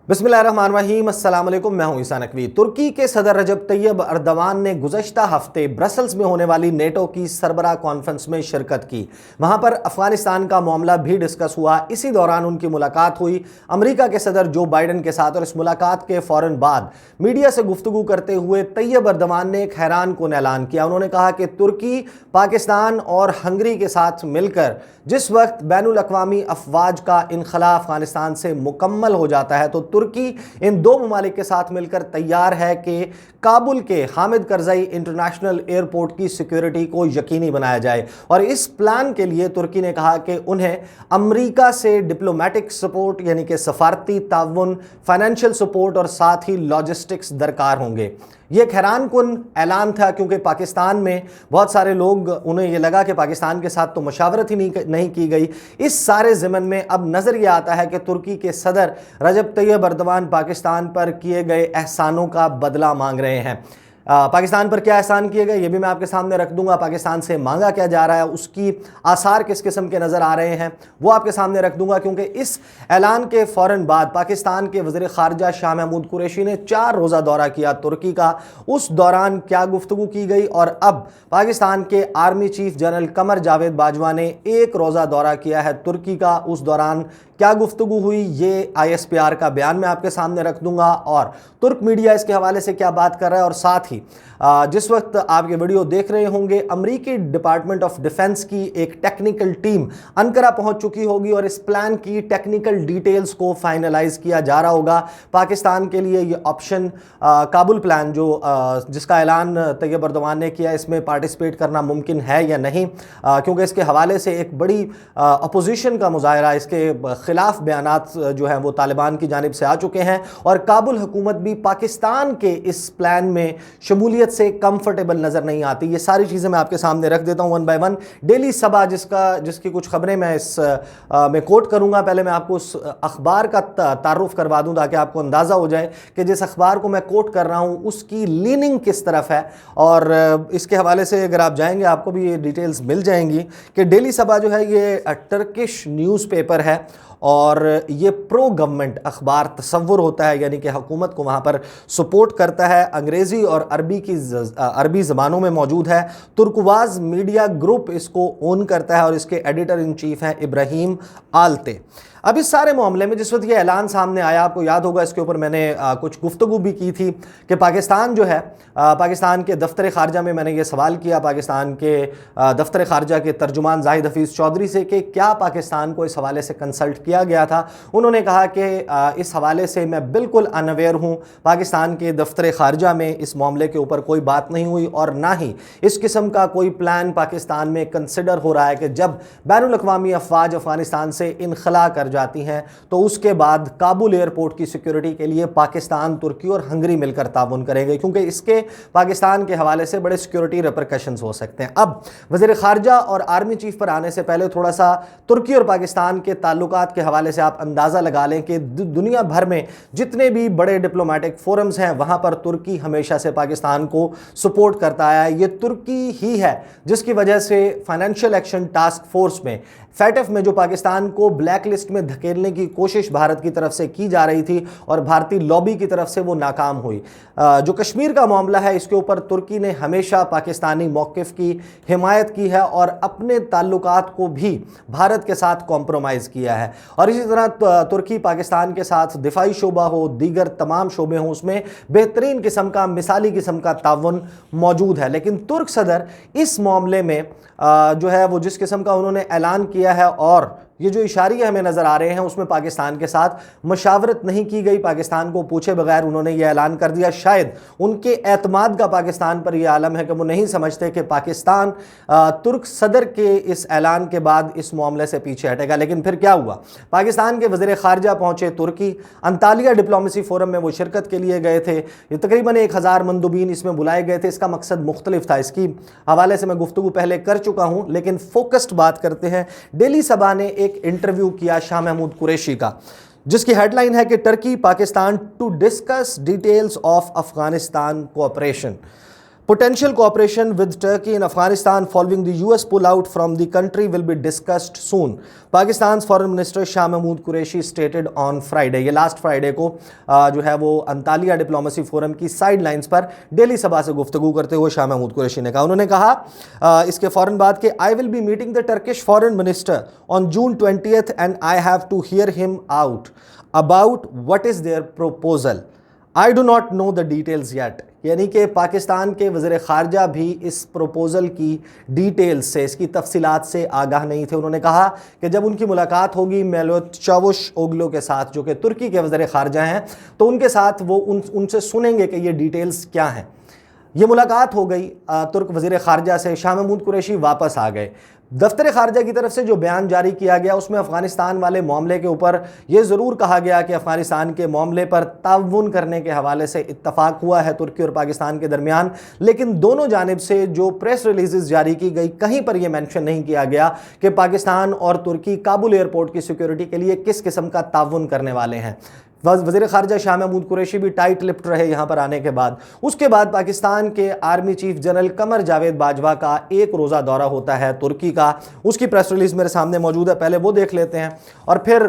बिस्मिल्लाहिर्रहमानिर्रहीम, अस्सलाम वालेकुम। मैं हूं ईसा नकवी। तुर्की के सदर रजब तैयब अर्दवान ने गुज़श्ता हफ्ते ब्रसल्स में होने वाली नेटो की सरबराह कॉन्फ्रेंस में शिरकत की। वहां पर अफगानिस्तान का मामला भी डिस्कस हुआ। इसी दौरान उनकी मुलाकात हुई अमेरिका के सदर जो बाइडन के साथ, और इस मुलाकात के फ़ौरन बाद मीडिया से गुफ्तगू करते हुए तैयब अर्दवान ने एक हैरान कुन ऐलान किया। उन्होंने कहा कि तुर्की पाकिस्तान और हंगरी के साथ मिलकर जिस वक्त बैनुल अक़वामी अफवाज का इनखला अफगानिस्तान से मुकम्मल हो जाता है, तो तुर्की इन दो ममालिक के साथ मिलकर तैयार है कि काबुल के हामिद करज़ई इंटरनेशनल एयरपोर्ट की सिक्योरिटी को यकीनी बनाया जाए। और इस प्लान के लिए तुर्की ने कहा कि उन्हें अमेरिका से डिप्लोमेटिक सपोर्ट यानी कि सफारती ताउन, फाइनेंशियल सपोर्ट और साथ ही लॉजिस्टिक्स दरकार होंगे। ये एक हैरान कुन ऐलान था, क्योंकि पाकिस्तान में बहुत सारे लोग, उन्हें ये लगा कि पाकिस्तान के साथ तो मशावरत ही नहीं की गई। इस सारे ज़िमन में अब नज़र ये आता है कि तुर्की के सदर रजब तैयब अर्दवान पाकिस्तान पर किए गए एहसानों का बदला मांग रहे हैं। पाकिस्तान पर क्या एहसान किए गए ये भी मैं आपके सामने रख दूंगा। पाकिस्तान से मांगा क्या जा रहा है, उसकी आसार किस किस्म के नज़र आ रहे हैं, वो आपके सामने रख दूंगा। क्योंकि इस ऐलान के फ़ौरन बाद पाकिस्तान के वज़ीर ख़ारजा शाह महमूद कुरैशी ने 4 रोज़ा दौरा किया तुर्की का। उस दौरान क्या गुफ्तगू की गई, और अब पाकिस्तान के army chief general Qamar Javed Bajwa ने 1 रोज़ा दौरा किया है तुर्की का। उस दौरान क्या गुफ्तगू हुई, ये ISPR का बयान मैं आपके सामने रख दूंगा, और तुर्क मीडिया इसके हवाले से क्या बात कर रहा है। और साथ ही जिस वक्त आप ये वीडियो देख रहे होंगे, अमेरिकी डिपार्टमेंट ऑफ डिफेंस की एक टेक्निकल टीम अंकारा पहुंच चुकी होगी और इस प्लान की टेक्निकल डिटेल्स को फाइनलाइज किया जा रहा होगा। पाकिस्तान के लिए ये ऑप्शन काबुल प्लान जिसका ऐलान तैयब अर्दवान ने किया, इसमें पार्टिसिपेट करना मुमकिन है या नहीं, क्योंकि इसके हवाले से एक बड़ी अपोजिशन का मुजाहरा, इसके खिलाफ बयानात जो हैं वो तालिबान की जानिब से आ चुके हैं। और काबुल हुकूमत भी पाकिस्तान के इस प्लान में शमूलियत से कंफर्टेबल नज़र नहीं आती। ये सारी चीज़ें मैं आपके सामने रख देता हूँ वन बाय वन। डेली सबा जिसकी कुछ खबरें मैं इस में कोट करूँगा। पहले मैं आपको उस अखबार का तारुफ करवा दूँ ताकि आपको अंदाज़ा हो जाए कि जिस अखबार को मैं कोट कर रहा हूँ उसकी लीनिंग किस तरफ है। और इसके हवाले से अगर आप जाएंगे आपको भी ये डिटेल्स मिल जाएंगी कि डेली सबा जो है ये टर्किश न्यूज़पेपर है और ये प्रो गवर्नमेंट अखबार तस्वुर होता है, यानी कि हुकूमत को वहाँ पर सपोर्ट करता है। अंग्रेज़ी और अरबी ज़बानों में मौजूद है। तुर्कवाज मीडिया ग्रुप इसको ओन करता है और इसके एडिटर इन चीफ हैं इब्राहिम आलते। अब इस सारे मामले में जिस वक्त ये ऐलान सामने आया, आपको याद होगा इसके ऊपर मैंने कुछ गुफ्तगू भी की थी कि पाकिस्तान जो है, पाकिस्तान के दफ्तर ख़ारजा में मैंने ये सवाल किया पाकिस्तान के दफ्तर ख़ारजा के तर्जुमान जाहिद हफीज़ चौधरी से कि क्या पाकिस्तान को इस हवाले से कंसल्ट किया गया था। उन्होंने कहा कि इस हवाले से मैं बिल्कुल अनअवेयर हूँ, पाकिस्तान के दफ्तर ख़ारजा में इस मामले के ऊपर कोई बात नहीं हुई और ना ही इस किस्म का कोई प्लान पाकिस्तान में कंसिडर हो रहा है कि जब बैनुल अक़वामी अफवाज अफ़गानिस्तान से इनखला कर जाती हैं तो उसके बाद काबुल एयरपोर्ट की सिक्योरिटी के लिए पाकिस्तान, तुर्की और हंगरी मिलकर ताउन करेंगे, क्योंकि इसके पाकिस्तान के हवाले से बड़े सिक्योरिटी रिपरकशंस हो सकते हैं। अब वज़ीर ख़ारजा और आर्मी चीफ पर आने से पहले थोड़ा सा तुर्की और पाकिस्तान के ताल्लुकात के हवाले से आप अंदाज़ा लगा लें कि दुनिया भर में जितने भी बड़े डिप्लोमेटिक फोरम्स हैं वहाँ पर तुर्की हमेशा से पाकिस्तान को सपोर्ट करता आया है। ये तुर्की ही है जिसकी वजह से फाइनेंशियल एक्शन टास्क फोर्स में, फैटफ में, जो पाकिस्तान को ब्लैक लिस्ट में धकेलने की कोशिश भारत की तरफ से की जा रही थी और भारतीय लॉबी की तरफ से वो नाकाम हुई। जो कश्मीर का मामला है इसके ऊपर तुर्की ने हमेशा पाकिस्तानी मौक़िफ़ की हिमायत की है और अपने ताल्लुकात को भी भारत के साथ कॉम्प्रोमाइज़ किया है। और इसी तरह तुर्की पाकिस्तान के साथ दिफाई शोबा हो, दीगर तमाम शोबे हों, उसमें बेहतरीन किस्म का, मिसाली किस्म का ताउन मौजूद है। लेकिन तुर्क सदर इस मामले में जो है वो जिस किस्म का उन्होंने ऐलान किया है और ये जो इशारे हमें नज़र आ रहे हैं उसमें पाकिस्तान के साथ मशावरत नहीं की गई, पाकिस्तान को पूछे बगैर उन्होंने ये ऐलान कर दिया। शायद उनके एतमाद का पाकिस्तान पर यह आलम है कि वो नहीं समझते कि पाकिस्तान तुर्क सदर के इस ऐलान के बाद इस मामले से पीछे हटेगा। लेकिन फिर क्या हुआ, पाकिस्तान के वज़ीर ख़ारजा पहुँचे तुर्की, अंतालिया डिप्लोमेसी फोरम में वो शिरकत के लिए गए थे। ये तकरीबन 1000 मंदूबीन इसमें बुलाए गए थे। इसका मकसद मुख्तलिफ था, इसकी हवाले से मैं गुफ्तगू पहले कर चुका हूँ, लेकिन फोकस्ड बात करते हैं। डेली सबा ने एक इंटरव्यू किया शाह महमूद कुरैशी का, जिसकी हेडलाइन है कि Turkey Pakistan to discuss details of Afghanistan cooperation. Potential cooperation with Turkey in Afghanistan following the US pullout from the country will be discussed soon. Pakistan's Foreign Minister Shah Mahmood Qureshi stated on Friday. ये last Friday को जो है वो Antalya diplomacy forum की side lines पर daily सभा से गुफ्तगू करते हुए शाह महमूद कुरैशी ने कहा, उन्होंने कहा इसके फ़ौरन बाद कि I will be meeting the Turkish Foreign Minister on June 20th and I have to hear him out about what is their proposal. I do not know the details yet. यानी कि पाकिस्तान के वज़ीर ख़ारजा भी इस प्रपोज़ल की details से, इसकी तफसीलात से आगाह नहीं थे। उन्होंने कहा कि जब उनकी मुलाकात होगी मेवलूत चावुशओगलू के साथ, जो कि तुर्की के वज़ीर ख़ारजा हैं, तो उनके साथ वो उनसे सुनेंगे कि ये डिटेल्स क्या हैं। ये मुलाकात हो गई तुर्क वज़ीर ख़ारजा से, शाह महमूद कुरैशी वापस आ गए। दफ्तर ख़ारजा की तरफ से जो बयान जारी किया गया उसमें अफ़गानिस्तान वाले मामले के ऊपर ये ज़रूर कहा गया कि अफ़गानिस्तान के मामले पर ताउन करने के हवाले से इत्तफ़ाक़ हुआ है तुर्की और पाकिस्तान के दरमियान, लेकिन दोनों जानिब से जो प्रेस रिलीज़ जारी की गई कहीं पर यह मेंशन नहीं किया गया कि पाकिस्तान और तुर्की काबुल एयरपोर्ट की सिक्योरिटी के लिए किस किस्म का ताउन करने वाले हैं। वज़ीर ख़ारजा शाह महमूद कुरैशी भी टाइट लिप्ड रहे यहाँ पर आने के बाद। उसके बाद पाकिस्तान के army chief general Qamar Javed Bajwa का एक रोज़ा दौरा होता है तुर्की का। उसकी प्रेस रिलीज़ मेरे सामने मौजूद है, पहले वो देख लेते हैं और फिर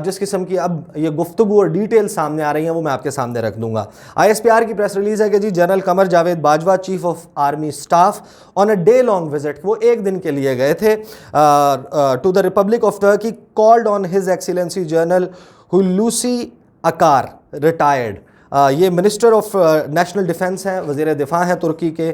जिस किस्म की अब ये गुफ्तगू और डिटेल सामने आ रही हैं वो मैं आपके सामने रख दूंगा। ISPR की प्रेस रिलीज़ है कि जी general Qamar Javed Bajwa chief of army staff on a day long visit, वो एक दिन के लिए गए थे to the Republic of Turkey, called on his excellency general Hulusi Akar retired. ये मिनिस्टर ऑफ नेशनल डिफेंस हैं, वज़ीर दिफा हैं तुर्की के।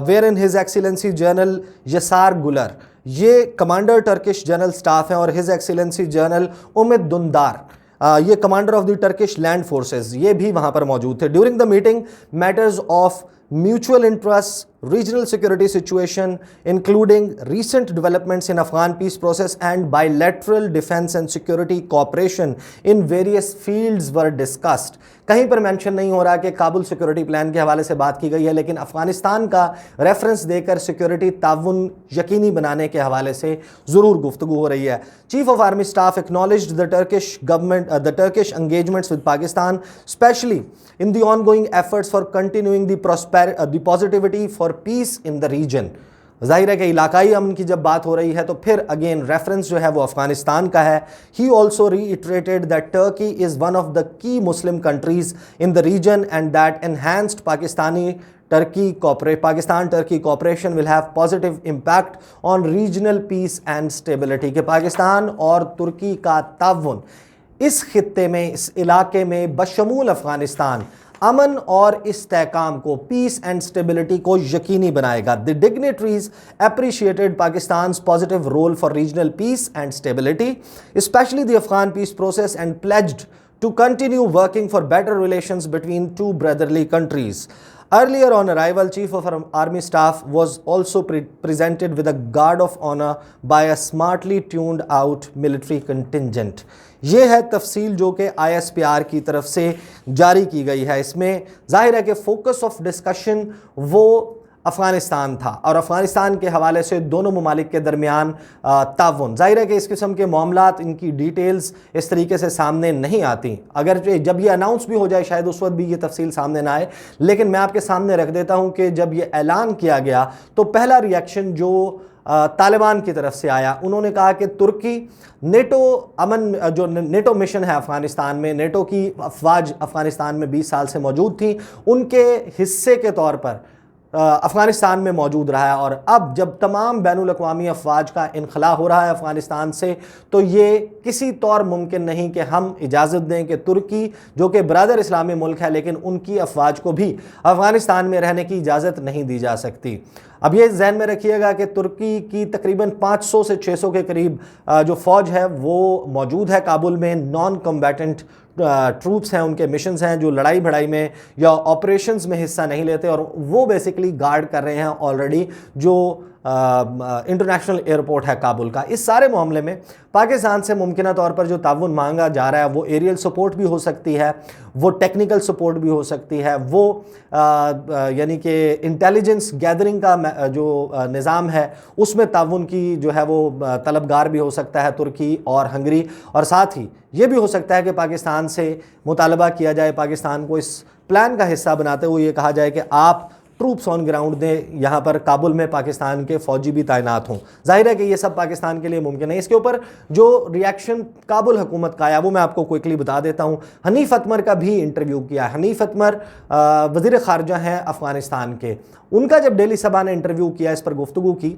Where in his excellency general Yasar Guler, ये कमांडर टर्किश जनरल स्टाफ हैं, और his excellency general Umit Dundar ये commander of the Turkish land forces, ये भी वहाँ पर मौजूद थे। During the meeting matters of mutual interests, regional security situation, including recent developments in Afghan peace process and bilateral defense and security cooperation in various fields were discussed. कहीं पर mention नहीं हो रहा कि काबुल सिक्योरिटी प्लान के हवाले से बात की गई है, लेकिन अफगानिस्तान का रेफरेंस देकर सिक्योरिटी ताउन यकीनी बनाने के हवाले से ज़रूर गुफ्तगू हो रही है। Chief of army staff acknowledged the Turkish government Turkish engagements with Pakistan, specially in the ongoing efforts for continuing the positivity for peace in the region. ज़ाहिर है कि इलाकाई अमन की जब बात हो रही है तो फिर अगेन रेफरेंस जो है वो अफ़गानिस्तान का है। He also reiterated that Turkey is one of the key Muslim countries in the region and that enhanced Pakistan-Turkey cooperation will have positive impact on regional peace and stability। कि पाकिस्तान और तुर्की का ताउन इस खित्ते में, इस इलाके में बशमूल अफ़गानिस्तान अमन और इस्तेहकाम को, पीस एंड स्टेबिलिटी को यकीनी बनाएगा। The dignitaries appreciated Pakistan's positive role for regional peace and stability, specially the Afghan peace process, and pledged to continue working for better relations between two brotherly countries. Earlier on arrival, Chief of Army Staff was also presented with a guard of honor by a smartly tuned out military contingent. ये है तफसील जो कि ISPR की तरफ से जारी की गई है। इसमें जाहिर है कि फोकस ऑफ डिस्कशन वो अफ़गानिस्तान था और अफ़गानिस्तान के हवाले से दोनों ममालिक के दरमियान ताउन। ज़ाहिर है कि इस किस्म के मामलात, इनकी डिटेल्स इस तरीके से सामने नहीं आती। अगर जब ये अनाउंस भी हो जाए शायद उस वक्त भी ये तफसील सामने ना आए, लेकिन मैं आपके सामने रख देता हूँ कि जब ये ऐलान किया गया तो पहला रिएक्शन जो तालिबान की तरफ से आया, उन्होंने कहा कि तुर्की नेटो अमन जो नेटो मिशन है अफ़गानिस्तान में, नेटो की अफवाज अफ़गानिस्तान में 20 साल से मौजूद थी, उनके हिस्से के तौर पर अफ़गानिस्तान में मौजूद रहा है। और अब जब तमाम बैनुल अक़वामी अफवाज का इनखला हो रहा है अफ़गानिस्तान से, तो ये किसी तौर मुमकिन नहीं कि हम इजाज़त दें कि तुर्की जो कि बरादर इस्लामी मुल्क है, लेकिन उनकी अफवाज को भी अफ़गानिस्तान में रहने की इजाज़त नहीं दी जा सकती। अब ये ज़हन में रखिएगा कि तुर्की की तकरीबन 500 से 600 के करीब जो फ़ौज है वो मौजूद है काबुल में। नॉन कम्बैटेंट ट्रूप्स हैं, उनके मिशंस हैं जो लड़ाई भड़ाई में या ऑपरेशंस में हिस्सा नहीं लेते, और वो बेसिकली गार्ड कर रहे हैं ऑलरेडी जो इंटरनेशनल एयरपोर्ट है काबुल का। इस सारे मामले में पाकिस्तान से मुमकिन तौर पर जो ताउन मांगा जा रहा है वो एरियल सपोर्ट भी हो सकती है, वो टेक्निकल सपोर्ट भी हो सकती है, वो यानी कि इंटेलिजेंस गैदरिंग का जो निज़ाम है उसमें ताउन की जो है वो तलबगार भी हो सकता है तुर्की और हंगरी। और साथ ही ये भी हो सकता है कि पाकिस्तान से मुतालबा किया जाए, पाकिस्तान को इस प्लान का हिस्सा बनाते हुए ये कहा जाए कि आप ट्रूप्स ऑन ग्राउंड ने यहाँ पर काबुल में पाकिस्तान के फौजी भी तैनात हों। जाहिर है कि ये सब पाकिस्तान के लिए मुमकिन है। इसके ऊपर जो रिएक्शन काबुल हुकूमत का आया वो मैं आपको क्विकली बता देता हूँ। हनीफ अतमर का भी इंटरव्यू किया। हनीफ अतमर वज़ीर ख़ारजा हैं अफ़गानिस्तान के। उनका जब डेली सभा ने इंटरव्यू किया, इस पर गुफ्तगू की,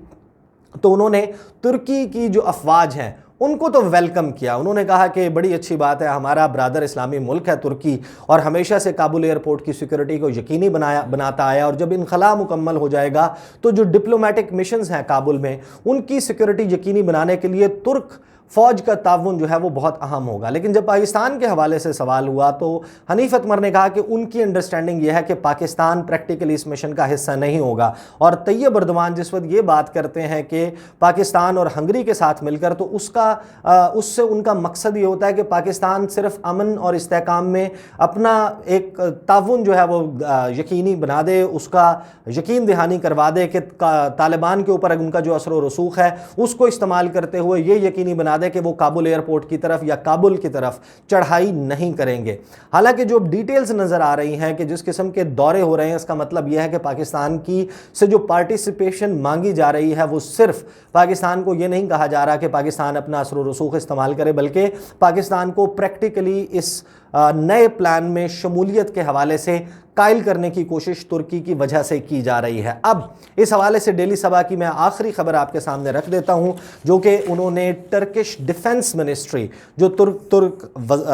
तो उन्होंने तुर्की की जो अफवाज हैं उनको तो वेलकम किया। उन्होंने कहा कि बड़ी अच्छी बात है, हमारा ब्रादर इस्लामी मुल्क है तुर्की, और हमेशा से काबुल एयरपोर्ट की सिक्योरिटी को यकीनी बनाता आया, और जब इनखला मुकम्मल हो जाएगा तो जो डिप्लोमेटिक मिशंस हैं काबुल में उनकी सिक्योरिटी यकीनी बनाने के लिए तुर्क फ़ौज का ताउन जो है वो बहुत अहम होगा। लेकिन जब पाकिस्तान के हवाले से सवाल हुआ तो हनीफ अतमर ने कहा कि उनकी अंडरस्टैंडिंग यह है कि पाकिस्तान प्रैक्टिकली इस मिशन का हिस्सा नहीं होगा। और तैयब अर्दवान जिस वक्त ये बात करते हैं कि पाकिस्तान और हंगरी के साथ मिलकर, तो उससे उनका मकसद ये होता है कि पाकिस्तान सिर्फ अमन और इस्तेहकाम में अपना एक ताउन जो है वो यकीनी बना दे, उसका यकीन दहानी करवा दे कि तालिबान के ऊपर उनका जो असर व रसूख है उसको इस्तेमाल करते हुए ये यकीनी बना दे कि वो काबुल एयरपोर्ट की तरफ या काबुल की तरफ चढ़ाई नहीं करेंगे। हालांकि जो डिटेल्स नज़र आ रही हैं कि जिस किस्म के दौरे हो रहे हैं, इसका मतलब यह है कि पाकिस्तान की से जो पार्टिसिपेशन मांगी जा रही है वो सिर्फ पाकिस्तान को ये नहीं कहा जा रहा कि पाकिस्तान अपना असर व रसूख इस्तेमाल करे, बल्कि पाकिस्तान को प्रैक्टिकली इस नए प्लान में शमूलियत के हवाले से कायल करने की कोशिश तुर्की की वजह से की जा रही है। अब इस हवाले से डेली सभा की मैं आखिरी खबर आपके सामने रख देता हूं, जो कि उन्होंने टर्किश डिफेंस मिनिस्ट्री, जो तुर्क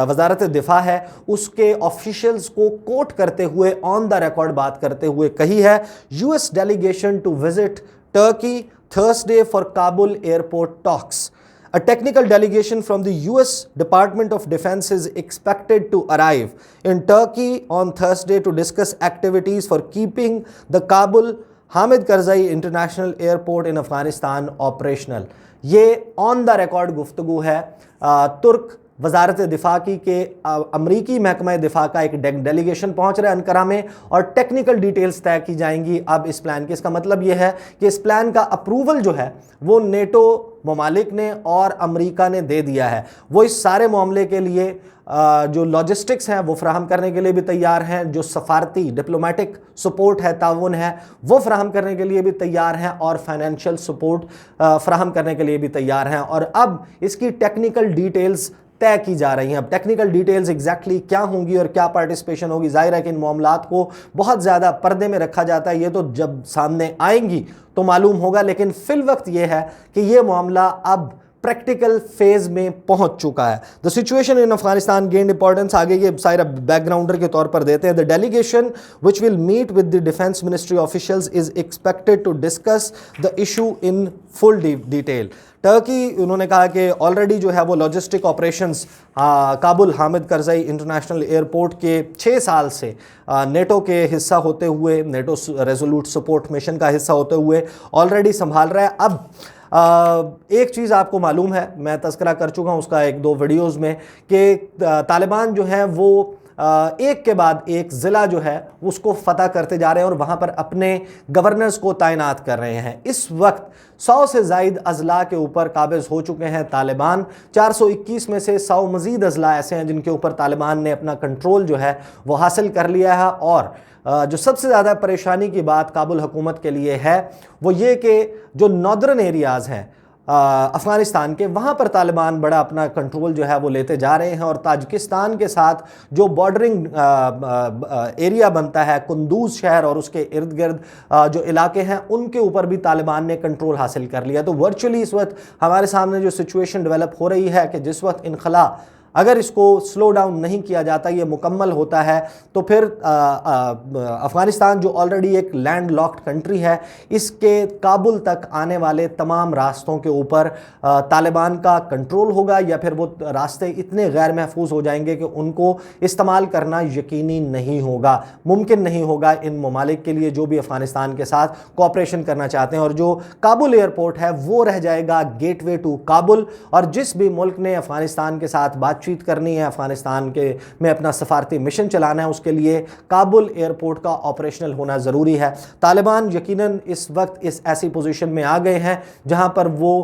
वजारत दिफा है, उसके ऑफिशियल्स को कोट करते हुए ऑन द रिकॉर्ड बात करते हुए कही है, US delegation to visit Turkey Thursday for Kabul airport talks. A technical delegation from the US Department of Defense is expected to arrive in Turkey on Thursday to discuss activities for keeping the Kabul Hamid Karzai International Airport in Afghanistan operational. ये on the record गुफ्तगू है तुर्क वजारत दिफा की के अमरीकी महकमा दिफा का एक डेलीगेशन पहुंच रहा है अंकारा में, और टेक्निकल डिटेल्स तय की जाएंगी अब इस प्लान की। इसका मतलब यह है कि इस प्लान का अप्रूवल जो है वो नेटो ममालिक ने और अमेरिका ने दे दिया है। वो इस सारे मामले के लिए जो लॉजिस्टिक्स हैं वो फ्राहम करने के लिए भी तैयार हैं, जो सफारती डिप्लोमेटिक सपोर्ट है, ताउन है, वो फ्राहम करने के लिए भी तैयार हैं, और फाइनेंशियल सपोर्ट फ्राहम करने के लिए भी तैयार हैं। और अब इसकी टेक्निकल डिटेल्स तय की जा रही हैं। अब टेक्निकल डिटेल्स एग्जैक्टली क्या होंगी और क्या पार्टिसिपेशन होगी, जाहिर है कि इन मामलात को बहुत ज़्यादा पर्दे में रखा जाता है, ये तो जब सामने आएंगी तो मालूम होगा। लेकिन फिल वक्त ये है कि ये मामला अब प्रैक्टिकल फेज में पहुंच चुका है। The situation in Afghanistan gained importance, आगे ये सारा बैकग्राउंडर के तौर पर देते हैं। The delegation which will meet with the defence ministry officials is expected to discuss the issue in full detail. Turkey, उन्होंने कहा कि ऑलरेडी जो है वो logistic operations Kabul Hamid Karzai international airport के 6 साल से नेटो के हिस्सा होते हुए, नेटो रेजोल्यूट सपोर्ट मिशन का हिस्सा होते हुए ऑलरेडी संभाल रहा है। अब एक चीज़ आपको मालूम है, मैं तज़किरा कर चुका हूँ उसका 1-2 वीडियोज़ में, कि तालिबान जो है वो एक के बाद एक ज़िला जो है उसको फ़तह करते जा रहे हैं और वहाँ पर अपने गवर्नर्स को तैनात कर रहे हैं। इस वक्त 100 से ज़ायद अज़ला के ऊपर काबिज़ हो चुके हैं तालिबान। 421 में से 100 मज़ीद अज़ला ऐसे हैं जिनके ऊपर तालिबान ने अपना कंट्रोल जो है वो हासिल कर लिया है। और जो सबसे ज़्यादा परेशानी की बात काबुल हुकूमत के लिए है वो ये कि जो नॉर्दर्न एरियाज़ हैं अफ़गानिस्तान के, वहाँ पर तालिबान बड़ा अपना कंट्रोल जो है वो लेते जा रहे हैं। और ताजिकिस्तान के साथ जो बॉर्डरिंग एरिया बनता है, कुंदूज शहर और उसके इर्द गिर्द जो इलाके हैं, उनके ऊपर भी तालिबान ने कंट्रोल हासिल कर लिया। तो वर्चुअली इस वक्त हमारे सामने जो सिचुएशन डेवलप हो रही है कि जिस वक्त इनखला अगर इसको स्लो डाउन नहीं किया जाता, ये मुकम्मल होता है, तो फिर अफ़गानिस्तान जो ऑलरेडी एक लैंड लॉक्ड कंट्री है, इसके काबुल तक आने वाले तमाम रास्तों के ऊपर तालिबान का कंट्रोल होगा, या फिर वो रास्ते इतने गैर महफूज हो जाएंगे कि उनको इस्तेमाल करना यकीनी नहीं होगा, मुमकिन नहीं होगा इन ममालिक के लिए जो भी अफ़गानिस्तान के साथ कोऑपरेशन करना चाहते हैं। और जो काबुल एयरपोर्ट है वो रह जाएगा गेटवे टू काबुल, और जिस भी मुल्क ने अफ़गानिस्तान के साथ बातचीत چیت کرنی ہے، افغانستان کے میں اپنا سفارتی مشن چلانا ہے، اس کے لیے کابل ایئرپورٹ کا آپریشنل ہونا ضروری ہے۔ طالبان یقیناً اس وقت اس ایسی پوزیشن میں آ گئے ہیں جہاں پر وہ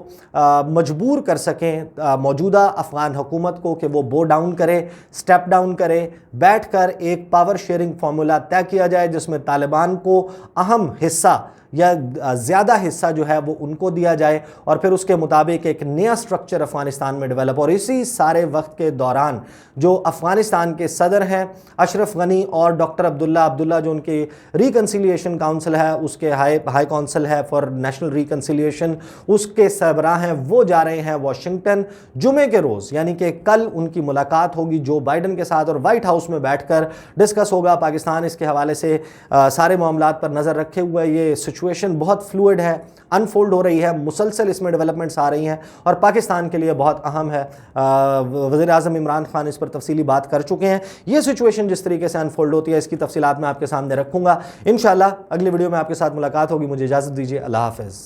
مجبور کر سکیں موجودہ افغان حکومت کو کہ وہ بو ڈاؤن کرے، سٹیپ ڈاؤن کرے، بیٹھ کر ایک پاور شیئرنگ فارمولا طے کیا جائے جس میں طالبان کو اہم حصہ یا زیادہ حصہ جو ہے وہ ان کو دیا جائے، اور پھر اس کے مطابق ایک نیا سٹرکچر افغانستان میں ڈیولپ۔ اور اسی سارے وقت کے دوران جو افغانستان کے صدر ہیں اشرف غنی اور ڈاکٹر عبداللہ جو ان کی ریکنسیلیشن کاؤنسل ہے، اس کے ہائی کونسل ہے فار نیشنل ریکنسیلیشن، اس کے سربراہ ہیں، وہ جا رہے ہیں واشنگٹن جمعے کے روز، یعنی کہ کل ان کی ملاقات ہوگی جو بائیڈن کے ساتھ، اور وائٹ ہاؤس میں بیٹھ کر ڈسکس ہوگا۔ پاکستان اس کے حوالے سے سارے معاملات پر نظر رکھے ہوئے، یہ سچویشن بہت فلوئڈ ہے، انفولڈ ہو رہی ہے، مسلسل اس میں ڈیولپمنٹس آ رہی ہیں اور پاکستان کے لیے بہت اہم ہے۔ وزیر اعظم عمران خان اس پر تفصیلی بات کر چکے ہیں۔ یہ سچویشن جس طریقے سے انفولڈ ہوتی ہے اس کی تفصیلات میں آپ کے سامنے رکھوں گا۔ انشاءاللہ اگلی ویڈیو میں آپ کے ساتھ ملاقات ہوگی۔ مجھے اجازت دیجیے، اللہ حافظ۔